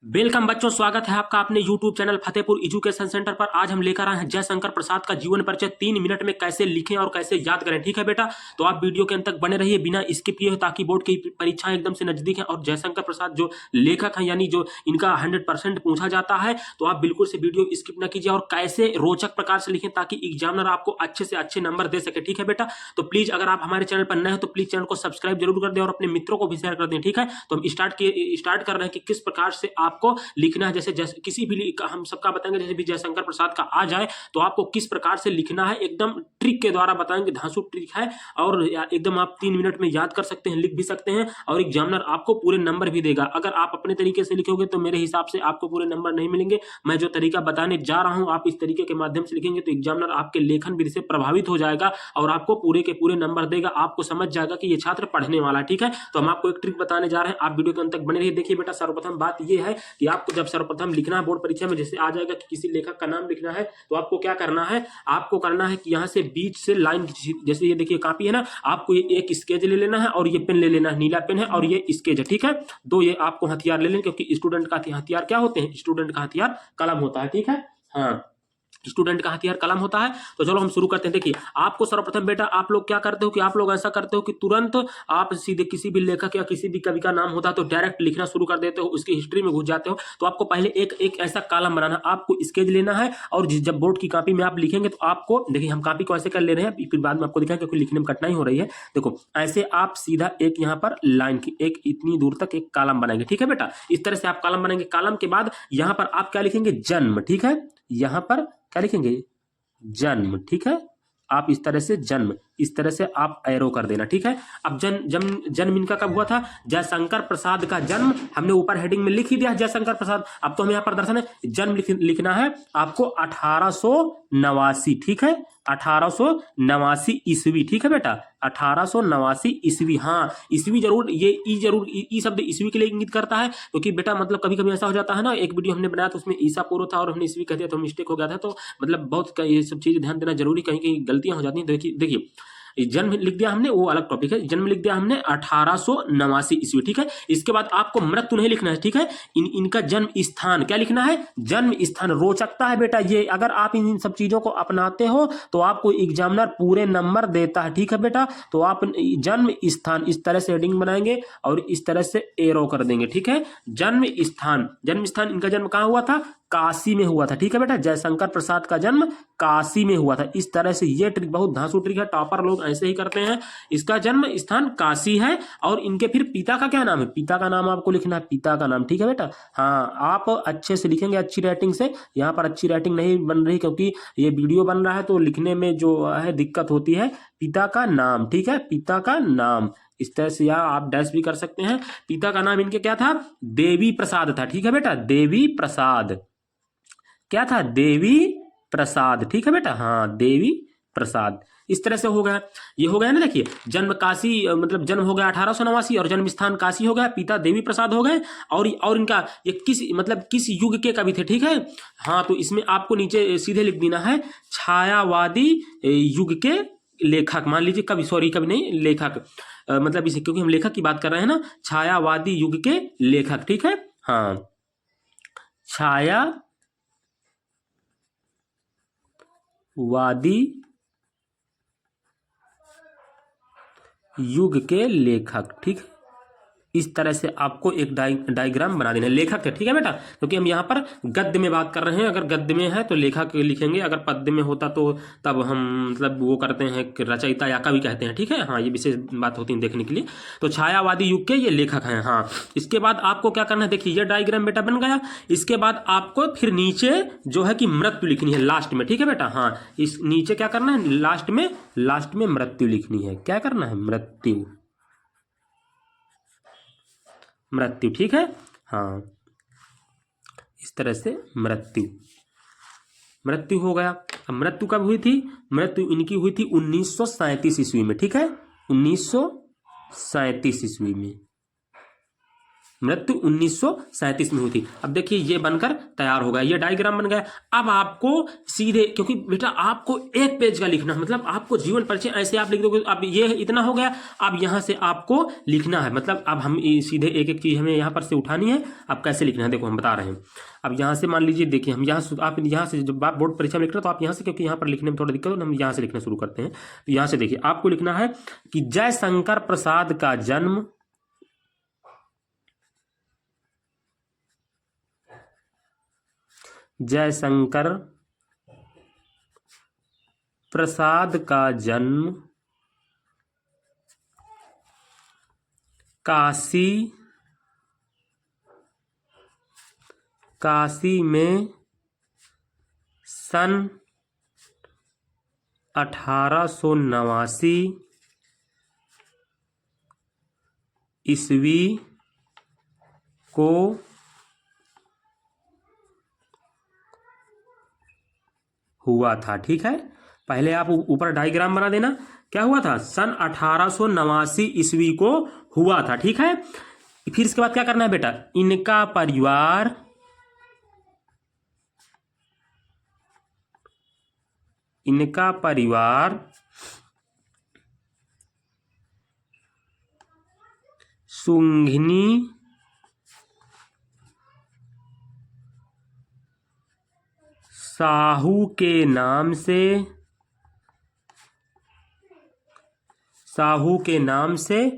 Welcome बच्चों, स्वागत है आपका अपने YouTube channel Fatehpur education centre पर। आज हम लेकर आए हैं जयशंकर प्रसाद का जीवन परिचय 3 मिनट में कैसे लिखें और कैसे याद करें। ठीक है बेटा, तो आप वीडियो के अंत तक बने रहिए बिना स्किप किए, ताकि बोर्ड की परीक्षाएं एकदम से नजदीक है और जयशंकर प्रसाद जो लेखक हैं, यानी जो इनका 100% पूछा जाता है, तो आप बिल्कुल से वीडियो स्किप न कीजिए और कैसे रोचक प्रकार से लिखें ताकि एग्जामिनर आपको अच्छे से अच्छे नंबर दे सके। ठीक है बेटा, तो प्लीज अगर आप हमारे चैनल पर नए हैं तो प्लीज चैनल को सब्सक्राइब जरूर कर दें और अपने मित्रों को भी शेयर कर दें। ठीक है, तो हम स्टार्ट कर रहे हैं कि किस प्रकार से आपको लिखना है। जैसे किसी भी हम सबका बताएंगे, जैसे भी जयशंकर प्रसाद का आ जाए तो आपको किस प्रकार से लिखना है, एकदम ट्रिक के द्वारा बताएंगे। धांसू ट्रिक है और एकदम आप 3 मिनट में याद कर सकते हैं, लिख भी सकते हैं और एग्जामिनर आपको पूरे नंबर भी देगा। अगर आप अपने तरीके से लिखोगे तो मेरे हिसाब से आपको पूरे नंबर नहीं मिलेंगे। मैं जो तरीका बताने जा रहा हूं, आप इस तरीके के माध्यम से लिखेंगे तो एग्जामिनर आपके लेखन विधि से प्रभावित हो जाएगा और आपको पूरे के पूरे नंबर देगा। आपको समझ जाएगा कि ये छात्र पढ़ने वाला। ठीक है, तो हम आपको एक ट्रिक बताने जा रहे हैं, आप वीडियो के अंत तक बने रहिए। देखिए बेटा, सर्वप्रथम बात यह है कि आपको जब सर्वप्रथम लिखना है बोर्ड परीक्षा में, जैसे आ जाएगा कि किसी लेखक का नाम लिखना है, तो आपको क्या करना है, आपको करना है कि यहाँ से बीच से लाइन, जैसे ये देखिए कापी है ना, आपको ये एक स्केच ले लेना है और ये पेन ले लेना है, नीला पेन है और ये स्केच है। ठीक है, दो ये आपको हथियार ले लेना, क्योंकि स्टूडेंट का हथियार क्या होते हैं, स्टूडेंट का हथियार कलम होता है। ठीक है, हाँ, स्टूडेंट का हथियार कलम होता है। तो चलो हम शुरू करते हैं। देखिए, आपको सर्वप्रथम बेटा आप लोग क्या करते हो कि आप लोग ऐसा करते हो कि तुरंत आप सीधे किसी भी लेखक या किसी भी कवि का नाम होता है तो डायरेक्ट लिखना शुरू कर देते हो, उसकी हिस्ट्री में घुस जाते हो। तो आपको पहले एक ऐसा कॉलम बनाना, आपको स्केच लेना है और जब बोर्ड की कॉपी में आप लिखेंगे तो आपको देखिए, हम कॉपी को ऐसे कर ले रहे हैं, फिर बाद में आपको दिखाएं क्योंकि लिखने में कठिनाई हो रही है। देखो, ऐसे आप सीधा एक यहाँ पर लाइन की एक इतनी दूर तक एक कॉलम बनाएंगे। ठीक है बेटा, इस तरह से आप कॉलम बनाएंगे। कॉलम के बाद यहाँ पर आप क्या लिखेंगे, जन्म। ठीक है, यहाँ पर क्या लिखेंगे, जन्म। ठीक है, आप इस तरह से जन्म, इस तरह से आप एरो कर देना। ठीक है, अब जन्म इनका कब हुआ था, जयशंकर प्रसाद का जन्म हमने ऊपर हेडिंग में लिख ही दिया, जयशंकर प्रसाद। अब तो हमें यहाँ पर दर्शन है, जन्म लिखना है आपको 1889। ठीक है, 1889 ईस्वी। ठीक है बेटा, 1889 ईस्वी। हाँ, ईस्वी जरूर, ये जरूर ई शब्द ईस्वी के लिए इंगित करता है, क्योंकि बेटा मतलब कभी कभी ऐसा हो जाता है ना, एक वीडियो हमने बनाया तो उसमें ईसा पूर्व था और हमने ईस्वी कह दिया तो मिस्टेक हो गया था। तो मतलब बहुत ये सब चीजें ध्यान देना जरूरी, कहीं कहीं गलतियां हो जाती हैं। देखिए जन्म लिख दिया हमने, वो अलग टॉपिक है। जन्म लिख दिया हमने 1889 ईस्वी। ठीक है, इसके बाद आपको मृत्यु नहीं लिखना है। ठीक है, इनका जन्म स्थान क्या लिखना है, जन्म स्थान। रोचकता है बेटा ये, अगर आप इन सब चीजों को अपनाते हो तो आपको एग्जामिनर पूरे नंबर देता है। ठीक है बेटा, तो आप जन्म स्थान इस तरह से हेडिंग बनाएंगे और इस तरह से एरो कर देंगे। ठीक है, जन्म स्थान, जन्म स्थान, इनका जन्म कहाँ हुआ था, काशी में हुआ था। ठीक है बेटा, जयशंकर प्रसाद का जन्म काशी में हुआ था। इस तरह से ये ट्रिक बहुत धांसू ट्रिक है, टॉपर लोग ऐसे ही करते हैं। इसका जन्म स्थान काशी है और इनके फिर पिता का क्या नाम है, पिता का नाम आपको लिखना है, पिता का नाम। ठीक है बेटा, हाँ, आप अच्छे से लिखेंगे, अच्छी राइटिंग से। यहाँ पर अच्छी राइटिंग नहीं बन रही क्योंकि ये वीडियो बन रहा है तो लिखने में जो है दिक्कत होती है। पिता का नाम, ठीक है, पिता का नाम इस तरह से, या आप डैश भी कर सकते हैं। पिता का नाम इनके क्या था, देवी प्रसाद था। ठीक है बेटा, देवी प्रसाद क्या था, देवी प्रसाद। ठीक है बेटा, हाँ, देवी प्रसाद। इस तरह से हो गया, ये हो गया ना। देखिए, जन्म काशी, मतलब जन्म हो गया 1889 और जन्म स्थान काशी हो गया, पिता देवी प्रसाद हो गए। और इनका ये किस मतलब किस युग के कवि थे। ठीक है, हाँ, तो इसमें आपको नीचे सीधे लिख देना है छायावादी युग के लेखक। मान लीजिए कवि, सॉरी कवि नहीं, लेखक, मतलब इसे, क्योंकि हम लेखक की बात कर रहे हैं ना, छायावादी युग के लेखक। ठीक है, हाँ, छायावादी युग के लेखक। ठीक, इस तरह से आपको एक डायग्राम बना देना है। लेखक है, ठीक है बेटा, क्योंकि हम यहाँ पर गद्य में बात कर रहे हैं। अगर गद्य में है तो लेखक लिखेंगे, अगर पद्य में होता तो तब हम मतलब वो करते हैं कि रचयिता या कवि कहते हैं। ठीक है, हाँ, ये विशेष बात होती है देखने के लिए। तो छायावादी युग के ये लेखक हैं। हाँ, इसके बाद आपको क्या करना है, देखिए ये डायग्राम बेटा बन गया। इसके बाद आपको फिर नीचे जो है कि मृत्यु लिखनी है लास्ट में। ठीक है बेटा, हाँ, इस नीचे क्या करना है, लास्ट में मृत्यु लिखनी है। क्या करना है, मृत्यु, मृत्यु। ठीक है, हाँ, इस तरह से मृत्यु हो गया। अब मृत्यु कब हुई थी, मृत्यु इनकी हुई थी 1937 ईस्वी में। ठीक है, 1937 ईस्वी में। मृत्यु 1937 में हुई थी। अब देखिए ये बनकर तैयार हो गया, ये डायग्राम बन गया। अब आपको सीधे, क्योंकि बेटा आपको एक पेज का लिखना, मतलब आपको जीवन परिचय ऐसे आप लिख दोगे। अब ये इतना हो गया, अब यहाँ से आपको लिखना है, मतलब अब हम सीधे एक एक चीज हमें यहाँ पर से उठानी है। अब कैसे लिखना है देखो हम बता रहे हैं। अब यहाँ से मान लीजिए, देखिए हम यहाँ से, आप यहाँ से जब आप बोर्ड परीक्षा में लिख रहे हो तो आप यहाँ से, क्योंकि यहाँ पर लिखने में थोड़ा दिक्कत हो, हम यहाँ से लिखना शुरू करते हैं। तो यहाँ से देखिए आपको लिखना है कि जयशंकर प्रसाद का जन्म जयशंकर प्रसाद का जन्म काशी में सन 1889 ईस्वी को हुआ था। ठीक है, पहले आप ऊपर डायग्राम बना देना, क्या हुआ था, सन 1889 ईस्वी को हुआ था। ठीक है, फिर इसके बाद क्या करना है बेटा, इनका परिवार सुंघनी साहू के नाम से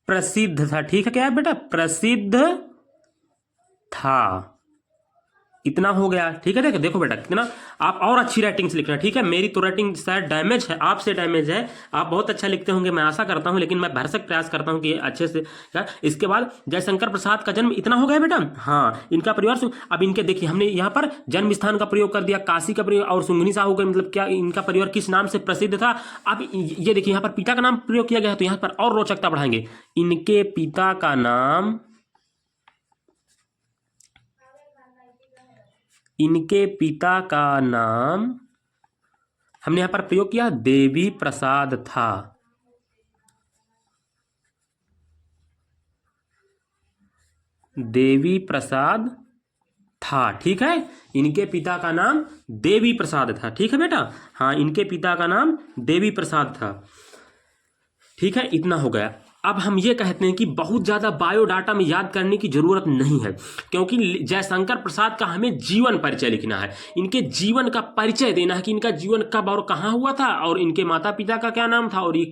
प्रसिद्ध था। ठीक है, क्या है बेटा, प्रसिद्ध था। इतना हो गया। ठीक है, देखो बेटा कितना आप और अच्छी राइटिंग से लिखना। ठीक है, मेरी तो राइटिंग शायद डैमेज है, आपसे डैमेज है। आप बहुत अच्छा लिखते होंगे, मैं आशा करता हूं, लेकिन मैं भरसक प्रयास करता हूं कि अच्छे से। इसके बाद जयशंकर प्रसाद का जन्म इतना हो गया बेटा। हाँ, इनका परिवार, अब इनके देखिए हमने यहाँ पर जन्म स्थान का प्रयोग कर दिया, काशी का प्रयोग, और सुंघनी साहू का मतलब क्या, इनका परिवार किस नाम से प्रसिद्ध था। अब ये देखिए यहाँ पर पिता का नाम प्रयोग किया गया, तो यहाँ पर और रोचकता बढ़ाएंगे। इनके पिता का नाम हमने यहां पर प्रयोग किया, देवी प्रसाद था। देवी प्रसाद था। ठीक है, इनके पिता का नाम देवी प्रसाद था। ठीक है बेटा, हाँ, इनके पिता का नाम देवी प्रसाद था। ठीक है, इतना हो गया। अब हम ये कहते हैं कि बहुत ज़्यादा बायोडाटा में याद करने की ज़रूरत नहीं है, क्योंकि जयशंकर प्रसाद का हमें जीवन परिचय लिखना है। इनके जीवन का परिचय देना है कि इनका जीवन कब और कहाँ हुआ था, और इनके माता पिता का क्या नाम था, और ये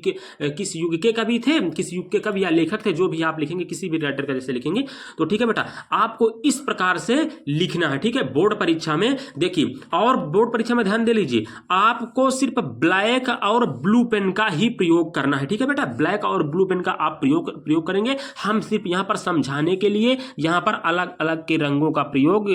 किस युग के कवि थे, किस युग के कवि या लेखक थे, जो भी आप लिखेंगे, किसी भी राइटर का जैसे लिखेंगे। तो ठीक है बेटा, आपको इस प्रकार से लिखना है। ठीक है, बोर्ड परीक्षा में देखिए, और बोर्ड परीक्षा में ध्यान दे लीजिए, आपको सिर्फ ब्लैक और ब्लू पेन का ही प्रयोग करना है। ठीक है बेटा, ब्लैक और ब्लू पेन का आप प्रयोग करेंगे। हम सिर्फ यहाँ पर समझाने के लिए यहाँ पर अलग अलग के रंगों का प्रयोग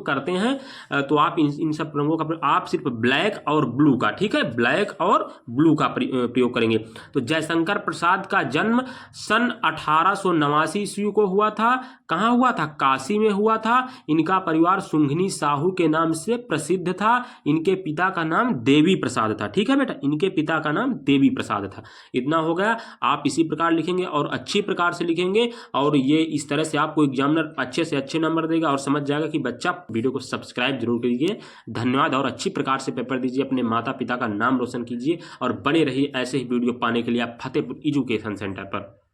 करते हैं। तो आप इन सब रंगों का आप सिर्फ ब्लैक और ब्लू का, ठीक है, ब्लैक और ब्लू का प्रयोग करेंगे। तो जयशंकर प्रसाद का जन्म सन 1889 ईस्वी को हुआ था। कहाँ हुआ था, काशी में हुआ था। इनका परिवार सुंघनी साहू के नाम से प्रसिद्ध था। इनके पिता का नाम देवी प्रसाद था। ठीक है बेटा, इनके पिता का नाम देवी प्रसाद था। इतना हो गया। आप इसी प्रकार लिखेंगे और अच्छी प्रकार से लिखेंगे, और ये इस तरह से आपको एग्जामिनर अच्छे से अच्छे नंबर देगा और समझ जाएगा कि बच्चा। वीडियो को सब्सक्राइब जरूर कीजिए। धन्यवाद, और अच्छी प्रकार से पेपर दीजिए, अपने माता पिता का नाम रोशन कीजिए, और बने रहिए ऐसे ही वीडियो पाने के लिए आप फतेहपुर एजुकेशन सेंटर पर।